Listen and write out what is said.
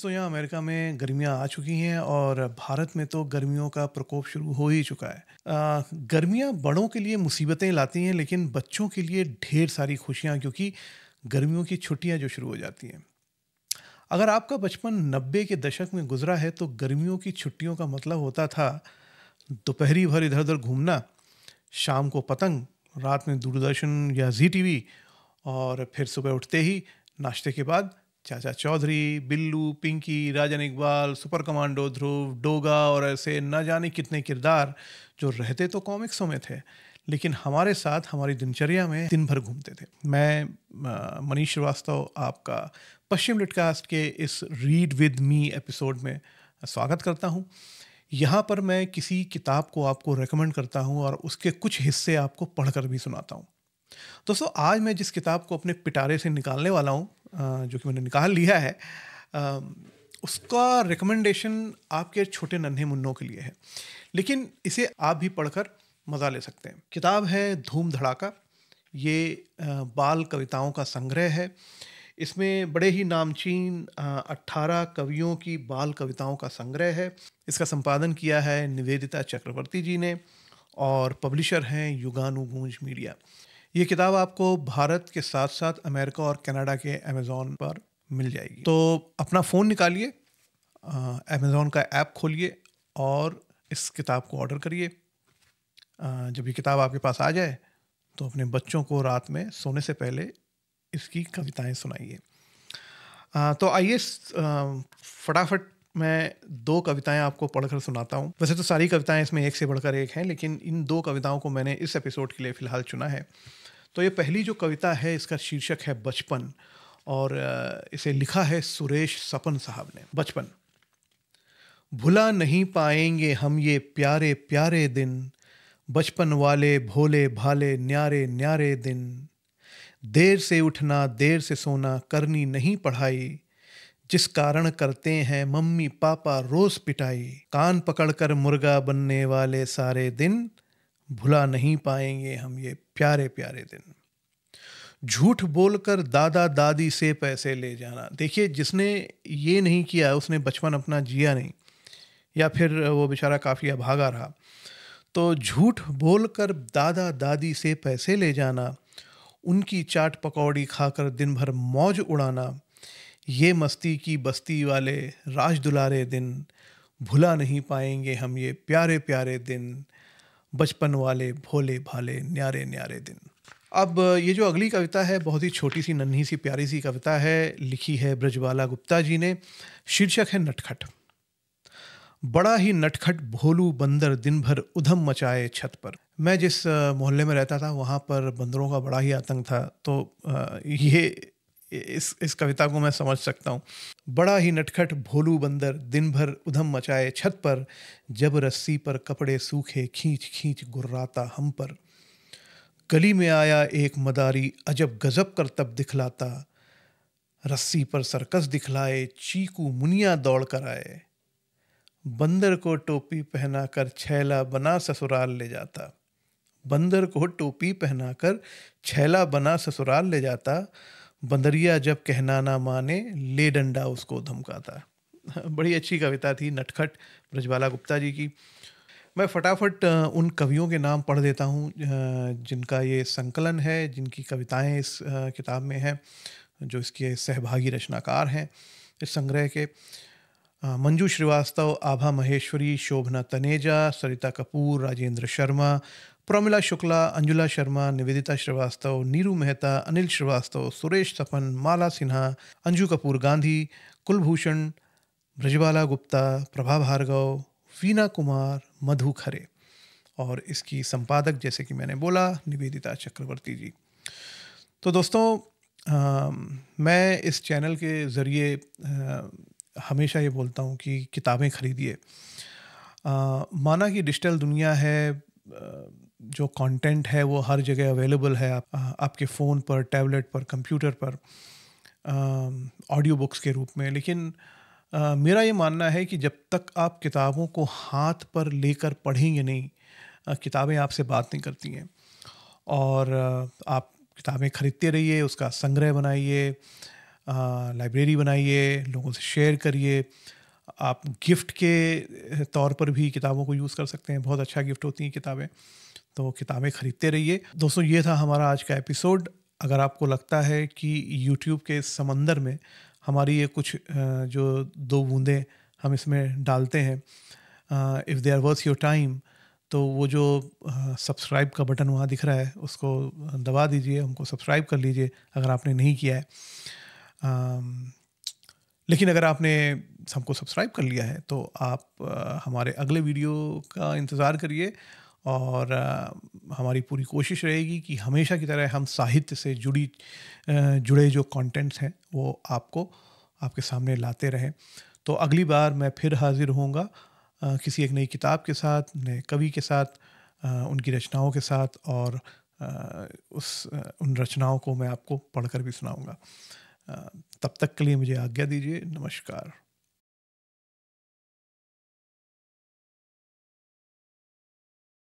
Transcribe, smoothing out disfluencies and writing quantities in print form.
दोस्तों यहाँ अमेरिका में गर्मियाँ आ चुकी हैं और भारत में तो गर्मियों का प्रकोप शुरू हो ही चुका है। गर्मियाँ बड़ों के लिए मुसीबतें लाती हैं लेकिन बच्चों के लिए ढेर सारी खुशियाँ, क्योंकि गर्मियों की छुट्टियाँ जो शुरू हो जाती हैं। अगर आपका बचपन 90 के दशक में गुजरा है तो गर्मियों की छुट्टियों का मतलब होता था दोपहरी भर इधर उधर घूमना, शाम को पतंग, रात में दूरदर्शन या जी टीवी, और फिर सुबह उठते ही नाश्ते के बाद चाचा चौधरी, बिल्लू, पिंकी, राजन इकबाल, सुपर कमांडो ध्रुव, डोगा और ऐसे न जाने कितने किरदार जो रहते तो कॉमिक्सों में थे लेकिन हमारे साथ हमारी दिनचर्या में दिन भर घूमते थे। मैं मनीष श्रीवास्तव आपका पश्चिम लिटकास्ट के इस रीड विद मी एपिसोड में स्वागत करता हूँ। यहाँ पर मैं किसी किताब को आपको रेकमेंड करता हूँ और उसके कुछ हिस्से आपको पढ़कर भी सुनाता हूँ। दोस्तों आज मैं जिस किताब को अपने पिटारे से निकालने वाला हूँ, जो कि मैंने निकाल लिया है, अ, उसका रिकमेंडेशन आपके छोटे नन्हे मुन्नों के लिए है, लेकिन इसे आप भी पढ़कर मज़ा ले सकते हैं। किताब है धूम धड़ाका। ये बाल कविताओं का संग्रह है। इसमें बड़े ही नामचीन 18 कवियों की बाल कविताओं का संग्रह है। इसका संपादन किया है निवेदिता चक्रवर्ती जी ने और पब्लिशर हैं युगानुगूंज मीडिया। ये किताब आपको भारत के साथ साथ अमेरिका और कनाडा के अमेज़ॉन पर मिल जाएगी। तो अपना फ़ोन निकालिए, अमेज़ॉन का ऐप खोलिए और इस किताब को ऑर्डर करिए। जब ये किताब आपके पास आ जाए तो अपने बच्चों को रात में सोने से पहले इसकी कविताएं सुनाइए। तो आइए फटाफट मैं 2 कविताएं आपको पढ़कर सुनाता हूँ। वैसे तो सारी कविताएं इसमें एक से बढ़कर एक हैं, लेकिन इन 2 कविताओं को मैंने इस एपिसोड के लिए फ़िलहाल चुना है। तो ये पहली जो कविता है इसका शीर्षक है बचपन, और इसे लिखा है सुरेश सपन साहब ने। बचपन। भुला नहीं पाएंगे हम ये प्यारे प्यारे दिन, बचपन वाले भोले भाले न्यारे न्यारे दिन। देर से उठना देर से सोना करनी नहीं पढ़ाई, जिस कारण करते हैं मम्मी पापा रोज पिटाई। कान पकड़कर मुर्गा बनने वाले सारे दिन, भुला नहीं पाएंगे हम ये प्यारे प्यारे दिन। झूठ बोलकर दादा दादी से पैसे ले जाना। देखिए, जिसने ये नहीं किया उसने बचपन अपना जिया नहीं, या फिर वो बेचारा काफ़ी अभागा रहा। तो झूठ बोलकर दादा दादी से पैसे ले जाना, उनकी चाट पकौड़ी खाकर दिन भर मौज उड़ाना, ये मस्ती की बस्ती वाले राज दुलारे दिन, भुला नहीं पाएंगे हम ये प्यारे प्यारे दिन, बचपन वाले भोले भाले न्यारे न्यारे दिन। अब ये जो अगली कविता है बहुत ही छोटी सी नन्ही सी प्यारी सी कविता है, लिखी है ब्रजबाला गुप्ता जी ने। शीर्षक है नटखट। बड़ा ही नटखट भोलू बंदर दिन भर उधम मचाए छत पर। मैं जिस मोहल्ले में रहता था वहाँ पर बंदरों का बड़ा ही आतंक था, तो ये इस कविता को मैं समझ सकता हूँ। बड़ा ही नटखट भोलू बंदर दिन भर उधम मचाए छत पर, जब रस्सी पर कपड़े सूखे खींच खींच गुर्राता हम पर। गली में आया एक मदारी अजब गजब करतब दिखलाता, रस्सी पर सर्कस दिखलाए चीकू मुनिया दौड़ कर आए। बंदर को टोपी पहनाकर छैला बना ससुराल ले जाता, बंदर को टोपी पहनाकर छैला बना ससुराल ले जाता, बंदरिया जब कहना ना माने ले डंडा उसको धमकाता। बड़ी अच्छी कविता थी नटखट, ब्रजबाला गुप्ता जी की। मैं फटाफट उन कवियों के नाम पढ़ देता हूँ जिनका ये संकलन है, जिनकी कविताएं इस किताब में हैं, जो इसके सहभागी रचनाकार हैं इस संग्रह के। मंजू श्रीवास्तव, आभा महेश्वरी, शोभना तनेजा, सरिता कपूर, राजेंद्र शर्मा, प्रमिला शुक्ला, अंजुला शर्मा, निवेदिता श्रीवास्तव, नीरू मेहता, अनिल श्रीवास्तव, सुरेश सपन, माला सिन्हा, अंजू कपूर गांधी, कुलभूषण, ब्रजबाला गुप्ता, प्रभा भार्गव, वीना कुमार, मधु खरे, और इसकी संपादक जैसे कि मैंने बोला निवेदिता चक्रवर्ती जी। तो दोस्तों मैं इस चैनल के ज़रिए हमेशा ये बोलता हूँ कि किताबें खरीदिए। माना कि डिजिटल दुनिया है, जो कंटेंट है वो हर जगह अवेलेबल है, आपके फ़ोन पर, टैबलेट पर, कंप्यूटर पर, ऑडियो बुक्स के रूप में। लेकिन मेरा ये मानना है कि जब तक आप किताबों को हाथ पर लेकर पढ़ेंगे नहीं, किताबें आपसे बात नहीं करती हैं। और आप किताबें खरीदते रहिए, उसका संग्रह बनाइए, लाइब्रेरी बनाइए, लोगों से शेयर करिए। आप गिफ्ट के तौर पर भी किताबों को यूज़ कर सकते हैं, बहुत अच्छा गिफ्ट होती हैं किताबें। तो किताबें खरीदते रहिए। दोस्तों, ये था हमारा आज का एपिसोड। अगर आपको लगता है कि यूट्यूब के इस समंदर में हमारी ये कुछ जो 2 बूँदें हम इसमें डालते हैं, if they are worth your time, तो वो जो सब्सक्राइब का बटन वहाँ दिख रहा है, उसको दबा दीजिए, हमको सब्सक्राइब कर लीजिए अगर आपने नहीं किया है। अम, लेकिन अगर आपने हमको सब्सक्राइब कर लिया है तो आप हमारे अगले वीडियो का इंतज़ार करिए। और हमारी पूरी कोशिश रहेगी कि हमेशा की तरह हम साहित्य से जुड़े जो कंटेंट्स हैं वो आपको आपके सामने लाते रहें। तो अगली बार मैं फिर हाज़िर होऊंगा किसी एक नई किताब के साथ, नए कवि के साथ, उनकी रचनाओं के साथ, और उन रचनाओं को मैं आपको पढ़कर भी सुनाऊंगा। अ, तब तक के लिए मुझे आज्ञा दीजिए। नमस्कार।